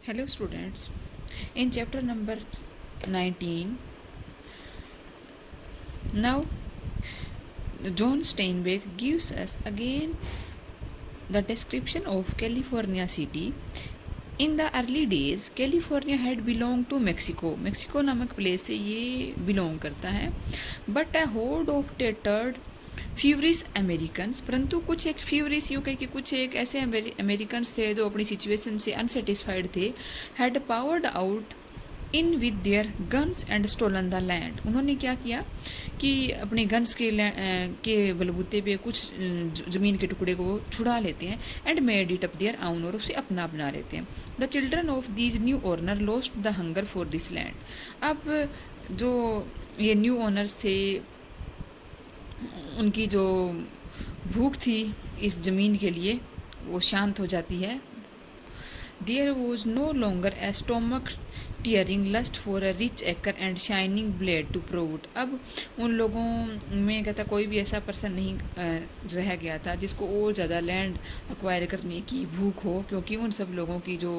Hello students, in chapter number 19, now John Steinbeck gives us again the description of California city. In the early days, California had belonged to Mexico. Mexico नामक place से ये belong करता है. But a horde of tattered furious Americans, परंतु कुछ एक फ्यूरिस यूँ कह कि कुछ एक ऐसे अमेरिकन्स थे जो अपनी सिचुएशन से अनसेटिस्फाइड थे. Had powered out in with their guns and stolen the land. उन्होंने क्या किया कि अपने गन्स के बलबूते पे कुछ ज़मीन के टुकड़े को छुड़ा लेते हैं. And made it up their own, और उसे अपना बना लेते हैं. The children of these new owner lost the hunger for this land. अब जो ये न्यू ओनर्स थे उनकी जो भूख थी इस ज़मीन के लिए वो शांत हो जाती है. There was no longer a stomach tearing lust for a rich acre and shining blade to prove. अब उन लोगों में कहता कोई भी ऐसा पर्सन नहीं रह गया था जिसको और ज़्यादा लैंड अक्वायर करने की भूख हो, क्योंकि उन सब लोगों की जो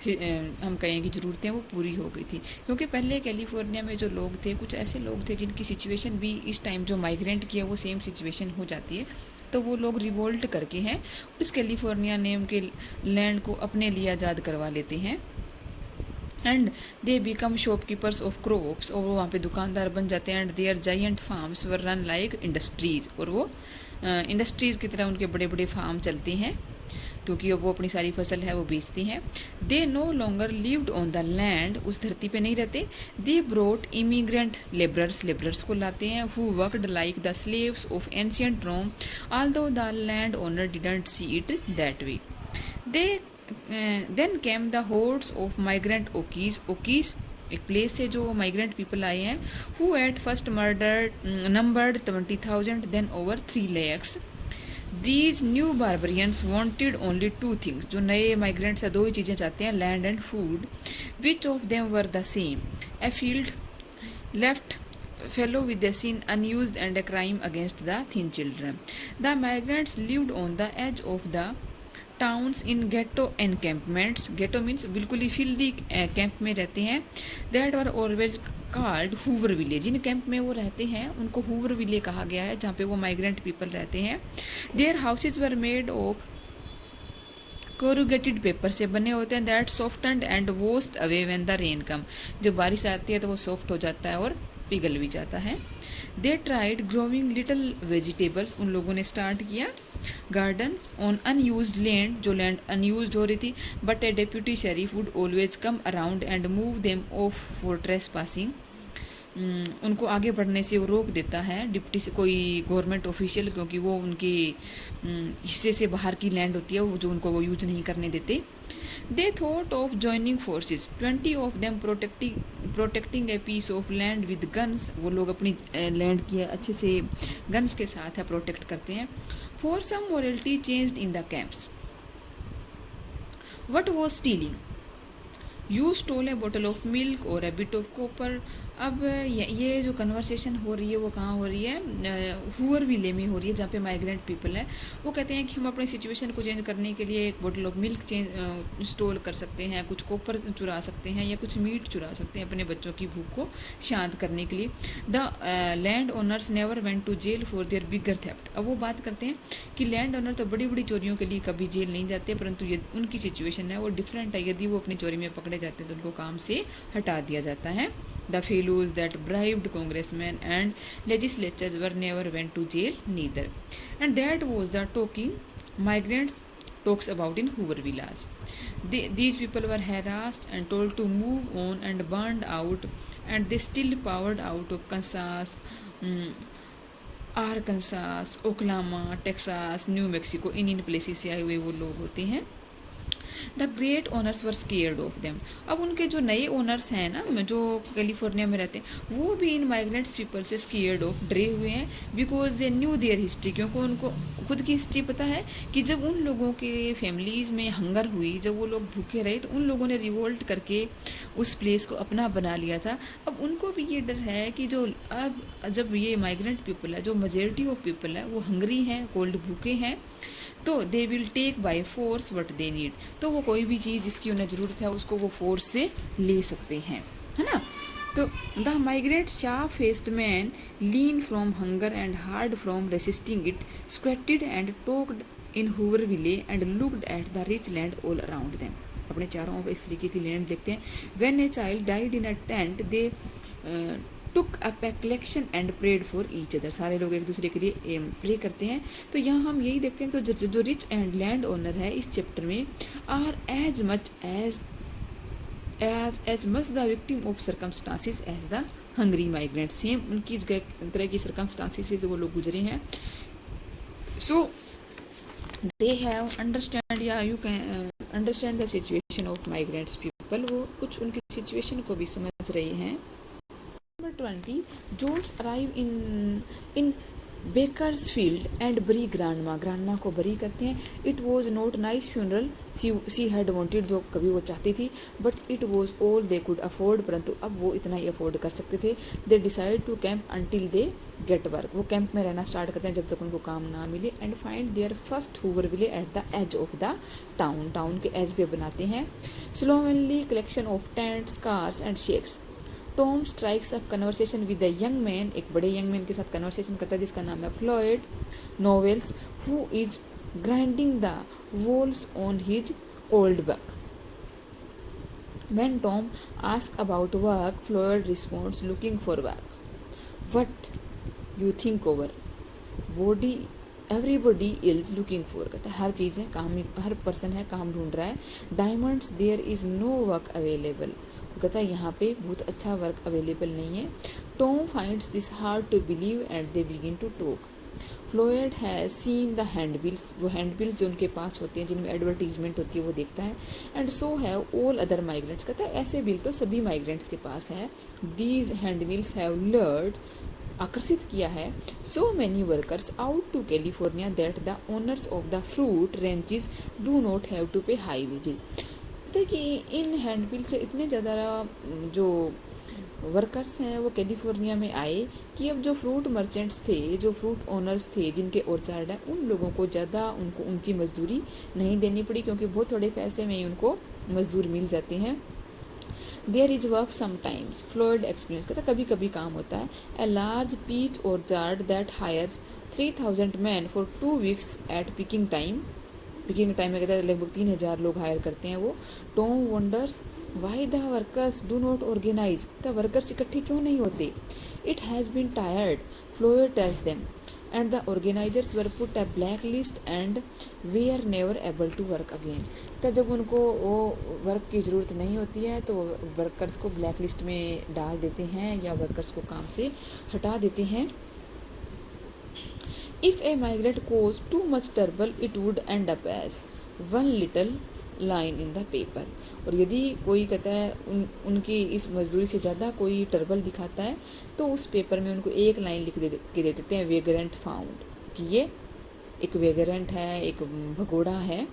हम कहें कि ज़रूरतें वो पूरी हो गई थी. क्योंकि पहले कैलिफोर्निया में जो लोग थे कुछ ऐसे लोग थे जिनकी सिचुएशन भी इस टाइम जो माइग्रेंट किया वो सेम सिचुएशन हो जाती है. तो वो लोग रिवोल्ट करके हैं उस कैलिफोर्निया नेम के लैंड को अपने लिए आज़ाद करवा लेते हैं. And they become shopkeepers of crops, और वो वहाँ पे दुकानदार बन जाते हैं. And their giant farms were run like industries, और वो इंडस्ट्रीज़ की तरह उनके बड़े बड़े फार्म चलते हैं क्योंकि वो अपनी सारी फसल है वो बेचती हैं. They know longer lived on the land, उस धरती पे नहीं रहते. दे ब्रोट इमिग्रेंट लेबरर्स को लाते हैं. Who worked like the slaves of ancient Rome, although the land owner didn't see it that way. They then came the hordes of migrant Okies, एक place से जो माइग्रेंट पीपल आए हैं. Who at first numbered 20,000, then over 3 lakhs. These new barbarians wanted only 2 things. जो नए migrants है दो ही चीज़ें चाहते हैं, land and food. Which of them were the same? A field left fellow with a sin unused and a crime against the thin children. The migrants lived on the edge of the towns in ghetto encampments. Ghetto means बिल्कुल ही filthy camp में रहते हैं. That were always called Hoover village. जिन camp में वो रहते हैं उनको हूवर विलेज कहा गया है, जहाँ पे वो माइग्रेंट पीपल रहते हैं. Their houses were made of corrugated paper से बने होते हैं. That softened and washed away when the rain come. जब बारिश आती है तो वो सॉफ्ट हो जाता है और पिघल भी जाता है. They tried growing little vegetables. उन लोगों ने स्टार्ट किया गार्डन्स ऑन अनयूज्ड लैंड, जो लैंड अनयूज्ड हो रही थी. But A deputy sheriff would always come around and move them of for trace passing. उनको आगे बढ़ने से वो रोक देता है डिप्टी से कोई गवर्नमेंट ऑफिशियल, क्योंकि वो उनके हिस्से से बाहर की लैंड होती है वो जो उनको वो यूज नहीं करने देते. They thought of joining forces, 20 of them protecting a piece of land with guns. वो लोग अपनी लैंड की अच्छे से गन्स के साथ है प्रोटेक्ट करते हैं. For some morality changed in the camps. What was stealing? You stole a bottle of milk और ए बिट ऑफ कॉपर. अब ये जो कन्वर्सेशन हो रही है वो कहाँ हो रही है? हूवर विले में हो रही है, जहाँ पे माइग्रेंट पीपल है. वो कहते हैं कि हम अपने सिचुएशन को चेंज करने के लिए एक बॉटल ऑफ मिल्क स्टोल कर सकते हैं, कुछ कॉपर चुरा सकते हैं या कुछ मीट चुरा सकते हैं अपने बच्चों की भूख को शांत करने के लिए. The land owners never went to jail for their bigger theft. अब वो बात करते हैं कि लैंड ओनर तो बड़ी बड़ी चोरियों के लिए कभी जेल नहीं जाते, परंतु ये उनकी सिचुएशन है वो डिफरेंट है. यदि वो अपनी चोरी में पकड़े जाते हैं तो उनको काम से हटा दिया जाता है. The fellows that bribed congressmen and legislatures were never went to jail neither. And that was the talking migrants talks about in Hoover Villas. These people were harassed and told to move on and burned out, and they still poured out of Kansas, Arkansas, Oklahoma, Texas, New Mexico. In places से आए हुए वो लोग होते हैं. The great owners were scared of them. अब उनके जो नए ओनर्स हैं ना जो कैलिफोर्निया में रहते हैं वो भी इन माइग्रेंट्स पीपल से स्केयर्ड ऑफ, डरे हुए हैं. Because they knew there history, क्योंकि उनको खुद की हिस्ट्री पता है कि जब उन लोगों के फैमिलीज़ में हंगर हुई, जब वो लोग भूखे रहे तो उन लोगों ने रिवोल्ट करके उस प्लेस को अपना बना लिया था. अब उनको भी ये डर है कि जो अब जब ये माइग्रेंट पीपल है, जो मेजॉरिटी ऑफ पीपल है वो हंगरी हैं, कोल्ड भूखे हैं, तो they will take by force what they need, तो वो कोई भी चीज़ जिसकी उन्हें ज़रूरत है उसको वो फोर्स से ले सकते हैं, है ना। तो the migrate sharp faced man lean from hunger and hard from resisting it squatted and talked in Hooverville and looked at the rich land all around them. अपने चारों ओर इस तरीके की लैंड देखते हैं। When a child died in a tent they took a collection and prayed for each other, सारे लोग एक दूसरे के लिए प्रे करते हैं। तो यहाँ हम यही देखते हैं, तो जो रिच एंड लैंड ओनर है इस चैप्टर में are as much the victim of circumstances as the hungry migrant, same उनकी तरह की सर्कमस्टांसिस से वो लोग गुजरे हैं। सो दे हैव अंडरस्टैंड या you can understand the situation of migrants people, वो कुछ उनकी सिचुएशन को भी समझ रहे हैं। Number 20, Jones arrive in Bakersfield and bury grandma को बरी करते हैं। It was not nice funeral she had wanted, जो कभी वो चाहती थी, but it was all they could afford, परंतु अब वो इतना ही अफोर्ड कर सकते थे। They decide to camp until they get work, वो कैंप में रहना स्टार्ट करते हैं जब तक उनको काम ना मिले। And find their first hooverville at the edge of the town, town के एज पे बनाते हैं। Slovenly collection of tents, cars and shakes, Tom strikes up conversation with the young man, एक बड़े यंग मैन के साथ कन्वर्सेशन करता है जिसका नाम है Floyd Knowles, who is grinding the valves on his old Buick. When Tom ask about work, Floyd responds looking for work. What you think over body everybody is looking for, कहता है हर चीज़ है काम, हर person है काम ढूंढ रहा है। Diamonds there is no work available, कहता है यहाँ पे बहुत अच्छा वर्क अवेलेबल नहीं है। Tom finds this hard to believe and they begin to talk. Floyd has seen the handbills, वो हैंडबिल्स जो उनके पास होते हैं जिनमें एडवर्टीजमेंट होती है वो देखता है। And so have all other migrants, कहता है ऐसे बिल तो सभी माइग्रेंट्स के पास है। दीज हैंडबिल्स हैव लर्ड, आकर्षित किया है, so many workers out to California that the owners of the fruit ranches do not have to pay high wages. कहते हैं कि इन हैंडबिल से इतने ज़्यादा जो वर्कर्स हैं वो कैलिफोर्निया में आए कि अब जो फ्रूट मर्चेंट्स थे, जो फ्रूट ओनर्स थे जिनके ऑर्चार्ड है, उन लोगों को ज़्यादा उनको ऊंची मजदूरी नहीं देनी पड़ी क्योंकि बहुत थोड़े पैसे में ही उनको मजदूर मिल जाते हैं। There is work sometimes, Floyd experience, कहता कभी कभी काम होता है। A large peach orchard that hires 3000 man for 2 weeks at picking time, picking time में कहता है लगभग 3000 लोग हायर करते हैं वो। Tom wonders why the workers do not organize, the workers इकट्ठे क्यों नहीं होते। It has been tried, Floyd tells them, and the organizers were put a black list and they are never able to work again. तो जब उनको वो work की ज़रूरत नहीं होती है तो वर्कर्स को ब्लैक लिस्ट में डाल देते हैं या वर्कर्स को काम से हटा देते हैं। If a migrant caused too much trouble, it would end up as one little line in the paper, और यदि कोई कहता है उनकी इस मजदूरी से ज़्यादा कोई ट्रबल दिखाता है तो उस पेपर में उनको एक लाइन लिख के दे देते हैं, वेगरेंट फाउंड, कि ये एक वेगरेंट है, एक भगोड़ा है,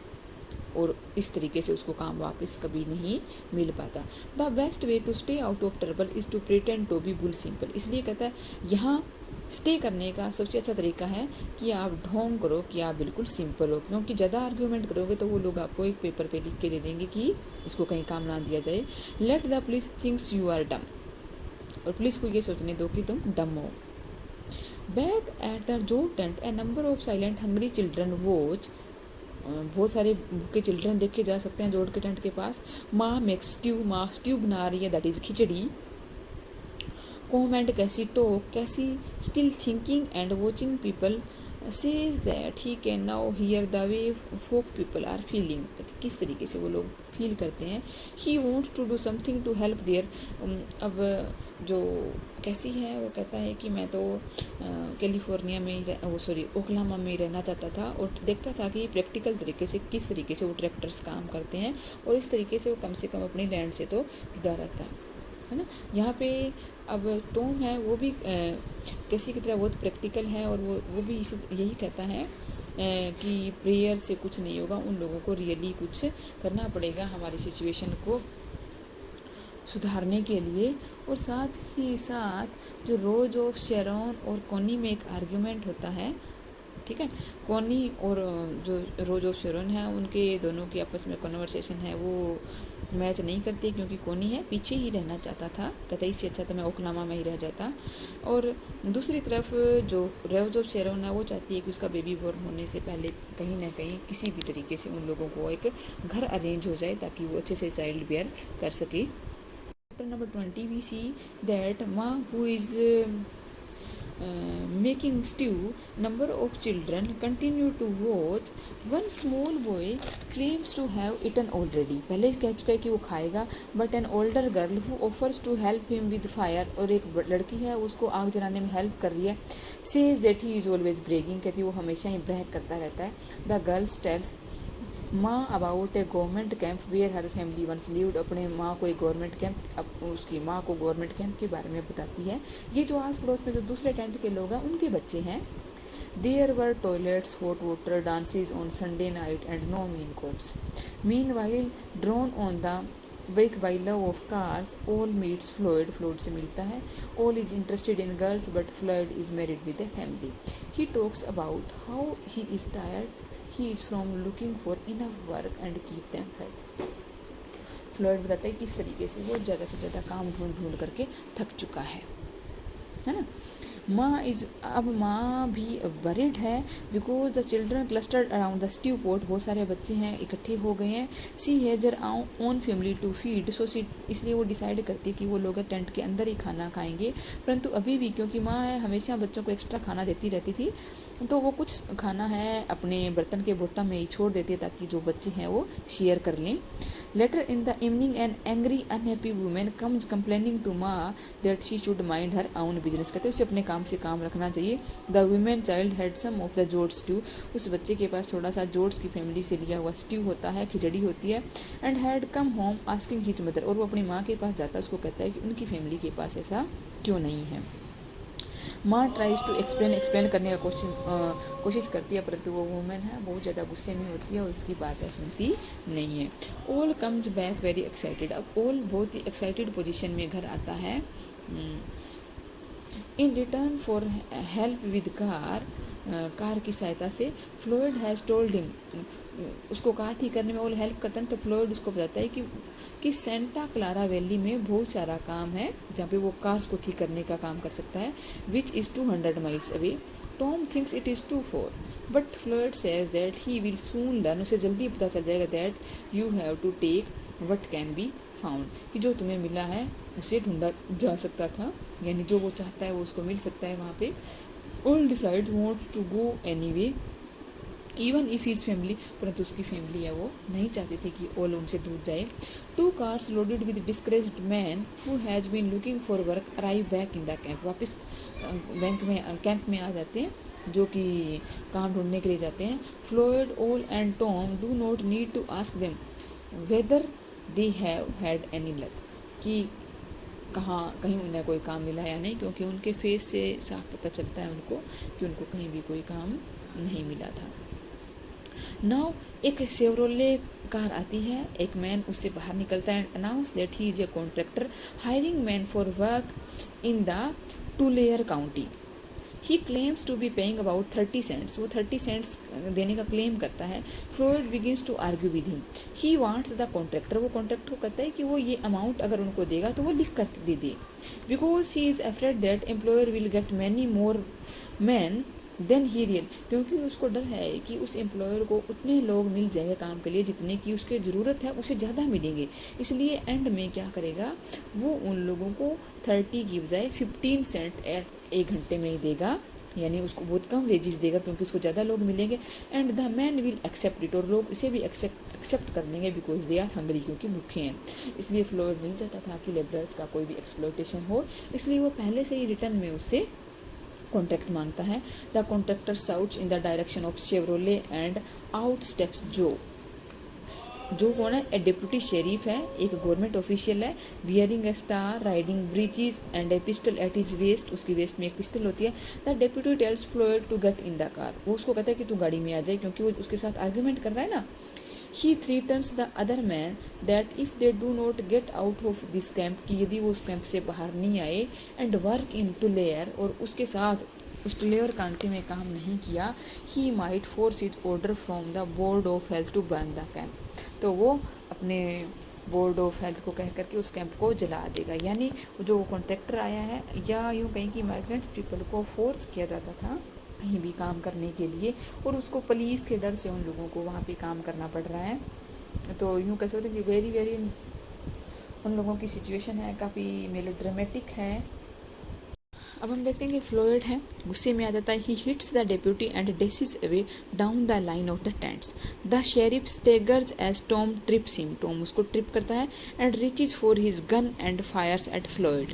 और इस तरीके से उसको काम वापस कभी नहीं मिल पाता। The best way to stay out of trouble is to pretend to be bull simple, इसलिए कहता है यहाँ स्टे करने का सबसे अच्छा तरीका है कि आप ढोंग करो कि आप बिल्कुल सिंपल हो, क्योंकि ज़्यादा आर्ग्यूमेंट करोगे तो वो लोग आपको एक पेपर पे लिख के दे देंगे कि इसको कहीं काम ना दिया जाए। Let the police thinks you are dumb, और पुलिस को ये सोचने दो कि तुम डम हो। बैक एट द जो tent A number of silent hungry children watch, बहुत सारे भूखे चिल्ड्रन देखे जा सकते हैं जोड़ के टेंट के पास। माँ मेक्स स्ट्यू, माँ स्ट्यू बना रही है, that is khichdi. Comment Casy talk, Casy still thinking and watching people says that he can now hear the way folk people are feeling, किस तरीके से वो लोग फील करते हैं। He wants to do something to help there, अब जो कैसी है वो कहता है कि मैं तो कैलिफोर्निया में ओक्लाहोमा में रहना चाहता था और देखता था कि प्रैक्टिकल तरीके से किस तरीके से वो ट्रैक्टर्स काम करते हैं और इस तरीके से वो कम से कम अपनी लैंड से तो जुड़ा रहता है ना। यहाँ पे अब टॉम है वो भी कैसी की तरह बहुत प्रैक्टिकल है और वो भी यही कहता है कि प्रेयर से कुछ नहीं होगा, उन लोगों को रियली कुछ करना पड़ेगा हमारी सिचुएशन को सुधारने के लिए। और साथ ही साथ जो रोज ऑफ शेरॉन और कोनी में एक आर्ग्यूमेंट होता है ठीक है। कॉनी और जो रोज ऑफ शेरोन है उनके दोनों की आपस में कन्वर्सेशन है वो मैच नहीं करती, क्योंकि कॉनी है पीछे ही रहना चाहता था, कहता इससे अच्छा तो मैं ओकलामा में ही रह जाता। और दूसरी तरफ जो रोज ऑफ शेरोन है वो चाहती है कि उसका बेबी बोर्न होने से पहले कहीं ना कहीं किसी भी तरीके से उन लोगों को एक घर अरेंज हो जाए ताकि वो अच्छे से चाइल्ड बेयर कर सके। Chapter number 20 we see that Ma, who is making stew, number of children continue to watch. One small boy claims to have eaten already, पहले कह चुका है कि वो खाएगा, but an older girl who offers to help him with fire, और एक लड़की है उसको आग जलाने में हेल्प कर रही है, says that he is always bragging, कहती है वो हमेशा ही ब्रैग करता रहता है। The girl tells Ma about a government camp where her family once lived, अपने माँ को एक गवर्नमेंट कैंप, उसकी माँ को गवर्नमेंट कैंप के बारे में बताती है। ये जो आस पड़ोस में जो दूसरे टेंट के लोग हैं उनके बच्चे हैं। There were toilets, hot water, dances on Sunday night and no mean cops. Meanwhile drawn on the Bake by love of cars, all meets Floyd. Floyd से मिलता है। All is interested in girls, but Floyd is married with a family. He talks about how he is tired. He is from looking for enough work and keep them fed. Floyd बताता है किस तरीके से वो ज़्यादा से ज़्यादा काम ढूंढ ढूंढ करके थक चुका है ना। अब माँ भी वरिड है because the children clustered around the stew pot, बहुत सारे बच्चे हैं इकट्ठे हो गए हैं। सी हैजर ओन फैमिली टू फीड, सो सी इसलिए वो डिसाइड करती है कि वो लोग टेंट के अंदर ही खाना खाएंगे, परंतु अभी भी क्योंकि माँ है हमेशा बच्चों को एक्स्ट्रा खाना देती रहती थी, तो वो कुछ खाना है अपने बर्तन के बोटा में ही छोड़ देती है ताकि जो बच्चे हैं वो शेयर कर लें। Later in the evening an angry unhappy women comes complaining to Ma that she should mind her own business, कहते उसे अपने काम से काम रखना चाहिए। The women child had some of the Joads stew, उस बच्चे के पास थोड़ा सा जोड्स की फैमिली से लिया हुआ स्ट्यू होता है, खिचड़ी होती है। And had come home asking his mother, और वो अपनी माँ के पास जाता है, उसको कहता है कि उनकी फैमिली के पास ऐसा क्यों नहीं है। माँ ट्राइज टू एक्सप्लेन करने का कोशिश करती है, परंतु वो वुमेन है बहुत ज़्यादा गुस्से में होती है और उसकी बातें सुनती नहीं है। All comes back very excited, अब ऑल बहुत ही एक्साइटेड पोजीशन में घर आता है। In return for help with car की सहायता से फ्लोइड हैज़ टोल्ड हिम, उसको कार ठीक करने में वो हेल्प करता है, तो फ्लोइड उसको बताता है कि सेंटा क्लारा वैली में बहुत सारा काम है जहाँ पे वो कार्स को ठीक करने का काम कर सकता है, which is 200 miles away. Tom thinks it is too far, but Floyd says that he will soon learn, उसे जल्दी पता चल जाएगा that you have to take what can be found, कि जो तुम्हें मिला है उसे ढूंढा जा सकता था, यानी जो वो चाहता है वो उसको मिल सकता है वहाँ पे। Al decides wants to go anyway even if his family, परंतु उसकी फैमिली है वो नहीं चाहती थी कि ऑल उनसे दूर जाए। 2 cars loaded with discouraged man who has been looking for work arrive back in the camp, वापस कैंप में आ जाते हैं जो कि काम ढूंढने के लिए जाते हैं। Floyd, Al and Tom do not need to ask them whether they have had any luck, कि कहीं उन्हें कोई काम मिला या नहीं, क्योंकि उनके फेस से साफ पता चलता है उनको कि उनको कहीं भी कोई काम नहीं मिला था। नाउ एक शेवरोले कार आती है, एक मैन उससे बाहर निकलता है, announce that he is a contractor hiring man for work in the Tulare County. He claims to be paying about 30 cents, वो 30 सेंट्स देने का क्लेम करता है। Floyd begins to argue with him, he wants the contractor, वो contractor को कहता है कि वो ये अमाउंट अगर उनको देगा तो वो लिख कर दे दे, because he is afraid that employer will get many more man than he real, क्योंकि उसको डर है कि उस एम्प्लॉयर को उतने लोग मिल जाएंगे काम के लिए जितने की उसके ज़रूरत है, उसे ज़्यादा मिलेंगे, इसलिए एंड में क्या करेगा वो उन लोगों को 30 की बजाय 15 सेंट 1 घंटे में ही देगा, यानी उसको बहुत कम वेजेस देगा क्योंकि उसको ज़्यादा लोग मिलेंगे। And the man will accept it, और लोग इसे भी एक्सेप्ट कर लेंगे बिकॉज दे आर हंग्री, क्योंकि भूखे हैं। इसलिए फ्लोइड नहीं चाहता था कि लेबरर्स का कोई भी एक्सप्लॉयटेशन हो, इसलिए वो पहले से ही रिटर्न में उससे कॉन्ट्रैक्ट मांगता है। The contractor shouts in the direction of Chevrolet and out steps जो कौन है, ए डिप्टी शेरीफ है, एक गवर्नमेंट ऑफिशियल है, wearing a star, riding breeches and a pistol at his waist, उसकी वेस्ट में एक पिस्टल होती है। The deputy tells Floyd to get in the car, वो उसको कहता है कि तू गाड़ी में आ जाए, क्योंकि वो उसके साथ आर्ग्यूमेंट कर रहा है ना। He threatens the other man that if they do not get out of this camp, कि यदि वो उस कैंप से बाहर नहीं आए, and work in Tulare, और उसके साथ उस टिलेवर काउंटी में काम नहीं किया, he might force his order from the board of health to burn the camp, तो वो अपने बोर्ड ऑफ हेल्थ को कह करके उस कैंप को जला देगा। यानी जो कॉन्ट्रैक्टर आया है, या यूँ कहीं कि माइग्रेंट्स पीपल को फोर्स किया जाता था कहीं भी काम करने के लिए, और उसको पुलिस के डर से उन लोगों को वहाँ पे काम करना पड़ रहा है। तो यूँ कह सकते हैं कि वेरी वेरी उन लोगों की सिचुएशन है काफ़ी मेलोड्रामेटिक है। अब हम देखते हैं कि फ्लोयड है, गुस्से में आ जाता है। He hits the deputy and dashes away down the line of the tents. The sheriff staggers as Tom trips him, Tom उसको ट्रिप करता है, and reaches for his gun and fires at Floyd,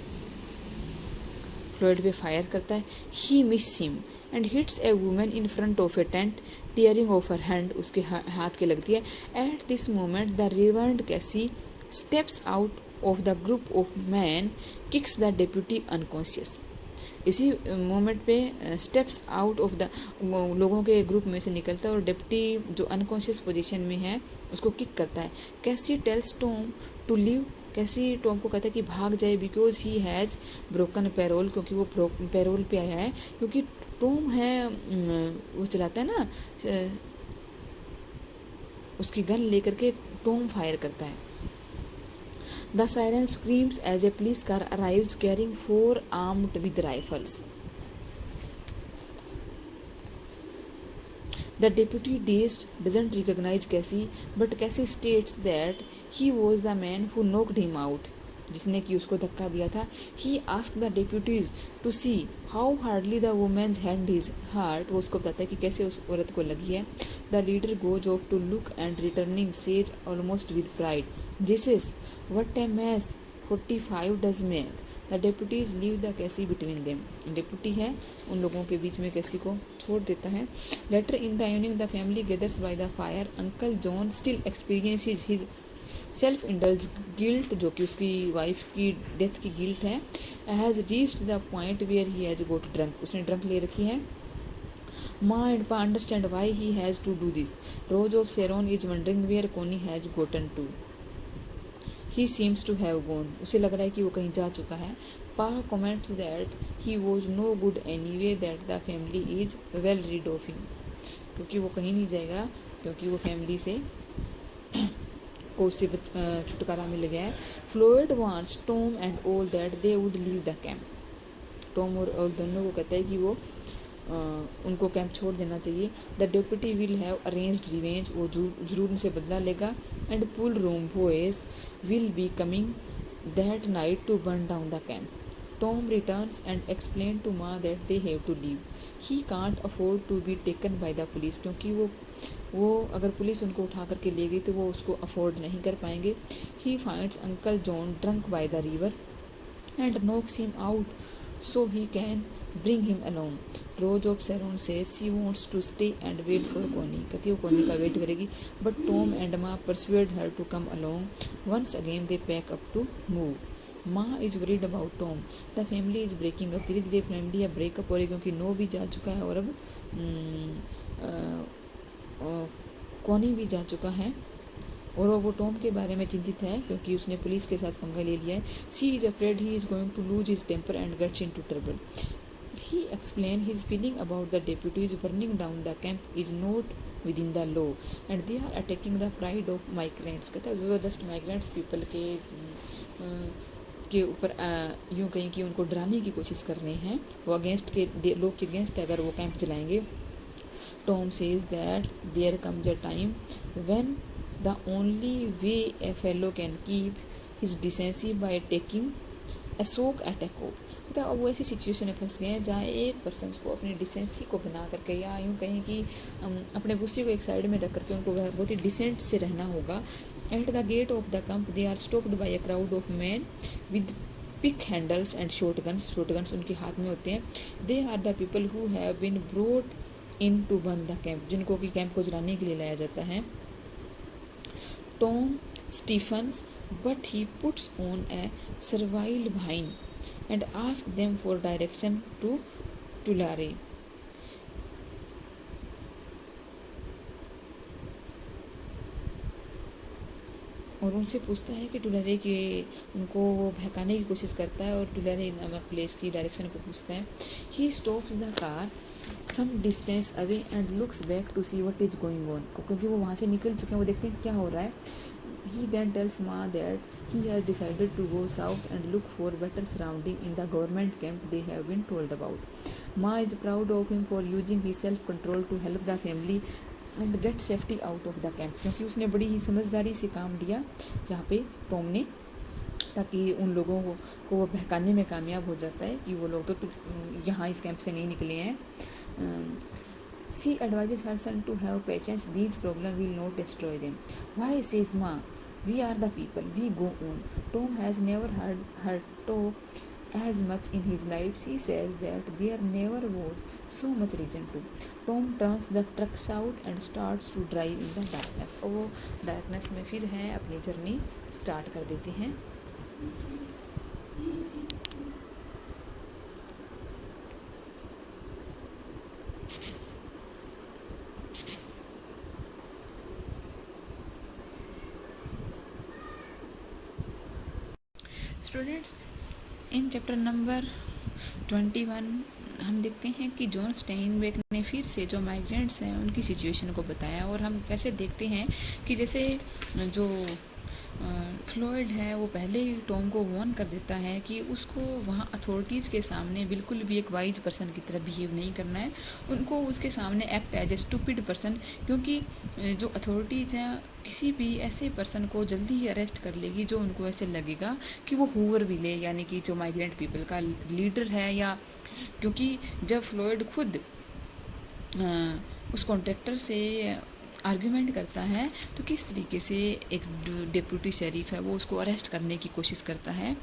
Floyd पे fire करता है। He miss him and hits a women in front of a tent, tearing off her hand, उसके हाथ के लगती है। At this moment the reverend कैसी steps out of the group of man, kicks the deputy unconscious. इसी moment पे steps out of the लोगों के ग्रुप में से निकलता है और डेप्टी जो अनकॉन्शियस पोजीशन में है उसको किक करता है। Casy tells Tom to leave, Casy Tom को कहता है कि भाग जाए, because he has broken parole, क्योंकि वो पैरोल पे आया है। क्योंकि टॉम है वो चलाता है ना, उसकी गन लेकर के टॉम फायर करता है। The siren screams as a police car arrives carrying 4 armed with rifles. The deputy, dazed, doesn't recognize Cassie, but Cassie states that he was the man who knocked him out, जिसने कि उसको धक्का दिया था। He asked the deputies to see how hardly the woman's hand is hurt, वो उसको बताता है कि कैसे उस औरत को लगी है। The leader goes off to look and returning says almost with pride, Jesus, what a mess 45 does make. The deputies leave the Cassie between them. Deputy है उन लोगों के बीच में कैसी को छोड़ देता है। Later in the evening the family gathers by the fire. Uncle John still experiences his self indulge guilt, जो कि उसकी वाइफ की डेथ की गिल्ट है। Has reached the point where he has got drunk, उसने ड्रंक ले रखी है। Ma and Pa understand why he has to do this. Rose of Sharon is wondering where Connie has gotten to. He seems to have gone, उसे लग रहा है कि वो कहीं जा चुका है। Pa comments that he was no good anyway, that the family is well rid of him, क्योंकि वो कहीं नहीं जाएगा, क्योंकि वो फैमिली से को उससे छुटकारा मिल गया है। Floyd wants Tom and all that they would leave the camp, Tom और दोनों को कहता है कि वो उनको कैंप छोड़ देना चाहिए। The deputy will have arranged revenge, वो जरूर उनसे बदला लेगा। And pool room boys will be coming that night to burn down the camp. Tom returns and explain to Ma that they have to leave. He can't afford to be taken by the police, क्योंकि वो अगर police उनको उठा करके ले गई तो वो उसको अफोर्ड नहीं कर पाएंगे। He finds uncle John drunk by the river and knocks him out so he can bring him along. Rose of Sharon says she wants to stay and wait for Connie, कहती वो Connie का wait करेगी, but Tom and Ma persuade her to come along. Once again they pack up to move. Ma is worried about Tom, the family is breaking up, धीरे धीरे family अब breakup हो रही, क्योंकि नो भी जा चुका है और अब कोनी भी जा चुका है, और वो टॉम के बारे में चिंतित है क्योंकि उसने पुलिस के साथ पंगा ले लिया है। She is afraid he is going to lose his temper and gets in to trouble. He explain his feeling about the deputies burning down the camp is not within the law and they are attacking the pride of migrants, कहता है वो just migrants people के ऊपर यूँ कहीं कि उनको डराने की कोशिश कर रहे हैं, वो अगेंस्ट के लोग के अगेंस्ट अगर वो कैंप चलाएंगे। Tom says that there comes a time when the only way a fellow can keep his decency by taking a soak at a cop, तो अब वो ऐसी सिचुएशन में फंस गए हैं जहाँ एक पर्सन को अपनी डिसेंसी को बना करके, या यूँ कहीं कि अपने गुस्से को एक साइड में रख करके उनको बहुत ही डिसेंट से रहना होगा। At the gate of the camp they are stopped by a crowd of man with pick handles and shotguns उनके हाथ में होते हैं। They are the people who have been brought in to burn the camp, जिनको कि camp को जलाने के लिए लाया जाता है। Tom stiffens but he puts on a servile whine and ask them for direction to Tulare. और उनसे पूछता है कि टुलरे के उनको वो बहकाने की कोशिश करता है और टुलरे नामक प्लेस की डायरेक्शन को पूछता है. He stops the car some distance away and looks back to see what is going on. क्योंकि वो वहाँ से निकल चुके हैं, वो देखते हैं क्या हो रहा है. He then tells Ma that he has decided to go south and look for better surrounding in the government camp they have been told about. Ma is proud of him for using his self-control to help the family and get safety out of the camp. क्योंकि उसने बड़ी ही समझदारी से काम लिया यहाँ पे Tom ने, ताकि उन लोगों को वो बहकाने में कामयाब हो जाता है कि वो लोग तो यहाँ इस कैंप से नहीं निकले हैं. She advises her son to have patience. These problems will not destroy them. Why, says Ma, we are the people. We go on. Tom has never heard her talk as much in his life. She says that there never was so much reason to. Tom turns the truck south and starts to drive in the darkness. और वो darkness में फिर है अपनी journey start कर देते हैं. Students, in chapter number 21 हम देखते हैं कि जॉन स्टेनबेक ने फिर से जो माइग्रेंट्स हैं उनकी सिचुएशन को बताया. और हम कैसे देखते हैं कि जैसे जो फ्लॉयड है वो पहले ही टॉम को वार्न कर देता है कि उसको वहाँ अथॉरिटीज़ के सामने बिल्कुल भी एक वाइज पर्सन की तरह बिहेव नहीं करना है. उनको उसके सामने act as a stupid person, क्योंकि जो अथॉरिटीज़ हैं किसी भी ऐसे पर्सन को जल्दी ही अरेस्ट कर लेगी जो उनको ऐसे लगेगा कि वो हूवर भी ले, यानी कि जो माइग्रेंट पीपल का लीडर है. या क्योंकि जब फ्लॉयड खुद उस कॉन्ट्रैक्टर से आर्ग्यूमेंट करता है तो किस तरीके से एक डिप्टी शेरिफ है वो उसको अरेस्ट करने की कोशिश करता है.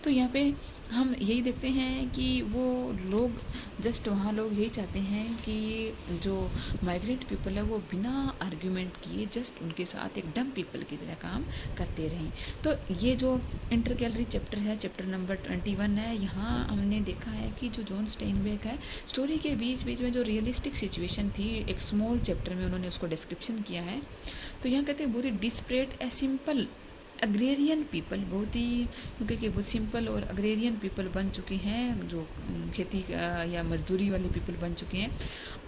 तो यहाँ पे हम यही देखते हैं कि वो लोग जस्ट वहाँ लोग यही चाहते हैं कि जो माइग्रेंट पीपल है वो बिना आर्ग्यूमेंट किए जस्ट उनके साथ एक डम पीपल की तरह काम करते रहें. तो ये जो इंटर गैलरी चैप्टर है, चैप्टर नंबर 21 है, यहाँ हमने देखा है कि जो जॉन स्टेनबेक है स्टोरी के बीच बीच में जो रियलिस्टिक सिचुएशन थी एक स्मॉल चैप्टर में उन्होंने उसको डिस्क्रिप्शन किया है. तो यहाँ कहते हैं बहुत ही desperate a simple agrarian people, बहुत ही क्योंकि बहुत सिंपल और अग्रेरियन पीपल बन चुके हैं, जो खेती या मजदूरी वाले पीपल बन चुके हैं.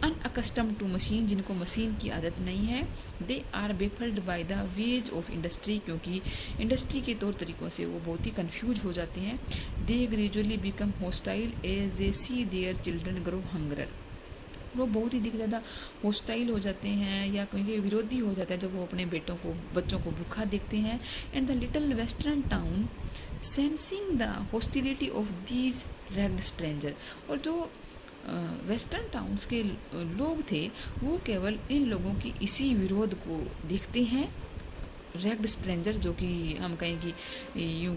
अनअकस्टम टू मशीन, जिनको मशीन की आदत नहीं है. They are baffled by the ways of industry, क्योंकि इंडस्ट्री के तौर तरीक़ों से वो बहुत ही कन्फ्यूज हो जाते हैं. They gradually become hostile as they see their children grow hunger, वो बहुत ही ज़्यादा हॉस्टाइल हो जाते हैं या कहीं विरोधी हो जाता है जब वो अपने बच्चों को भूखा देखते हैं. And the little western town sensing the hostility of these ragged stranger, और जो वेस्टर्न टाउन्स के लोग थे वो केवल इन लोगों की इसी विरोध को देखते हैं. रैग्ड स्ट्रेंजर, जो कि हम कहें कि यूँ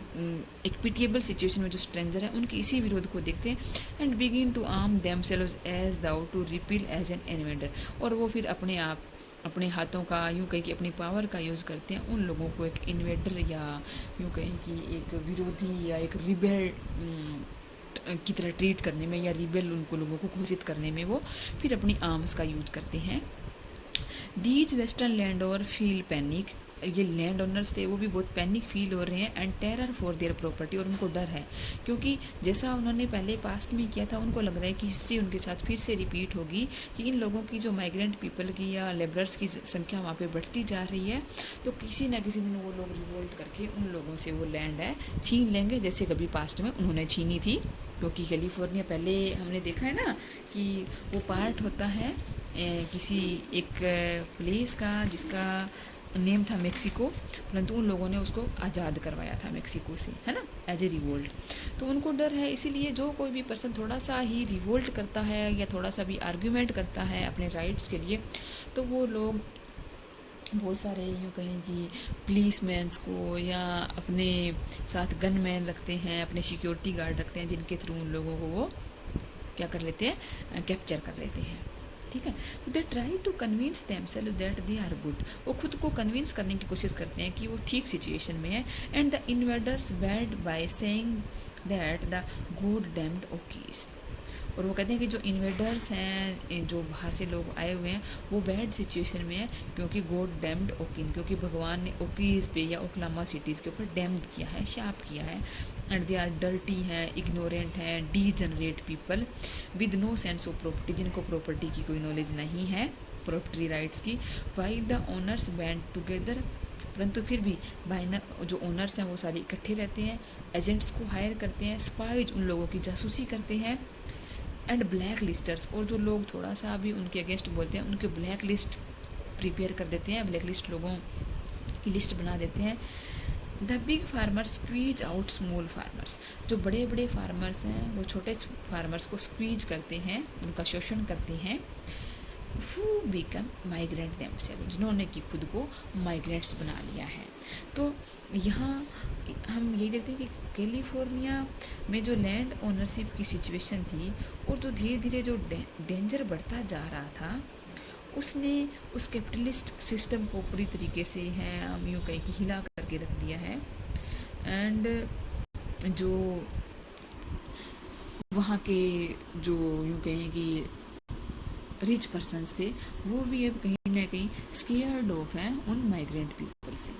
एक पिटिएबल सिचुएशन में जो स्ट्रेंजर है उनकी इसी विरोध को देखते हैं. And begin to arm themselves as though to repel as an invader, और वो फिर अपने हाथों का यूँ कहें कि अपनी पावर का यूज़ करते हैं उन लोगों को एक इन्वेडर या यूँ कहें कि एक विरोधी या एक रिबेल की तरह ट्रीट करने में, या रिबेल उनको लोगों को घोषित करने में वो फिर अपनी आर्म्स का यूज करते हैं. These western land owner feel panic, ये लैंड ओनर्स थे वो भी बहुत पैनिक फील हो रहे हैं. And terror for their property, और उनको डर है क्योंकि जैसा उन्होंने पहले पास्ट में किया था उनको लग रहा है कि हिस्ट्री उनके साथ फिर से रिपीट होगी, कि इन लोगों की जो माइग्रेंट पीपल की या लेबरर्स की संख्या वहाँ पे बढ़ती जा रही है. तो किसी ना किसी दिन वो लोग रिवोल्ट करके उन लोगों से वो लैंड है छीन लेंगे, जैसे कभी पास्ट में उन्होंने छीनी थी. क्योंकि कैलिफोर्निया पहले हमने देखा है ना कि वो पार्ट होता है किसी एक प्लेस का जिसका नेम था मेक्सिको, परंतु उन लोगों ने उसको आज़ाद करवाया था मेक्सिको से, है ना, एज ए रिवोल्ट. तो उनको डर है, इसीलिए जो कोई भी पर्सन थोड़ा सा ही रिवोल्ट करता है या थोड़ा सा भी आर्ग्यूमेंट करता है अपने राइट्स के लिए, तो वो लोग बहुत सारे यूँ कहें कि पुलिसमैन्स को या अपने साथ गनमैन रखते हैं, अपने सिक्योरिटी गार्ड रखते हैं, जिनके थ्रू उन लोगों को वो क्या कर लेते हैं, कैप्चर कर लेते हैं. ठीक है. तो they try to convince themself that they are good, वो खुद को कन्विंस करने की कोशिश करते हैं कि वो ठीक सिचुएशन में है. And the invaders bad by saying that the god damned Okies, और वो कहते हैं कि जो इन्वेडर्स हैं, जो बाहर से लोग आए हुए हैं, वो बैड सिचुएशन में है क्योंकि गॉड डैम्ड ओकिन, क्योंकि भगवान ने ओकीज पे या ओक्लामा सिटीज़ के ऊपर डैम्ड किया है, शाप किया है। एंड दे आर डर्टी हैं, इग्नोरेंट हैं, degenerate people with no sense of property, जिनको प्रॉपर्टी की कोई नॉलेज नहीं है, प्रॉपर्टी राइट्स की। While the owners band together, परंतु फिर भी जो ओनर्स हैं वो सारे इकट्ठे रहते हैं, एजेंट्स को हायर करते हैं, स्पाइज उन लोगों की जासूसी करते हैं, एंड ब्लैक लिस्टर्स, और जो लोग थोड़ा सा भी उनके अगेंस्ट बोलते हैं उनके ब्लैक लिस्ट प्रिपेयर कर देते हैं, ब्लैक लिस्ट लोगों की लिस्ट बना देते हैं। The big farmers squeeze out small farmers, जो बड़े बड़े फार्मर्स हैं वो छोटे फार्मर्स को स्क्वीज करते हैं, उनका शोषण करते हैं। who become migrant themselves, जिन्होंने कि खुद को माइग्रेंट्स बना लिया है। तो यहाँ हम यही देखते हैं कि कैलिफोर्निया में जो लैंड ओनरशिप की सिचुएशन थी और जो धीरे धीरे जो डेंजर बढ़ता जा रहा था, उसने उस कैपिटलिस्ट सिस्टम को पूरी तरीके से हम यूँ कहीं कि हिला करके रख दिया है। एंड जो वहाँ के जो यूँ कहें कि रिच पर्सन्स थे, वो भी अब कहीं ना कहीं स्केयर्ड ऑफ हैं उन माइग्रेंट पीपल से।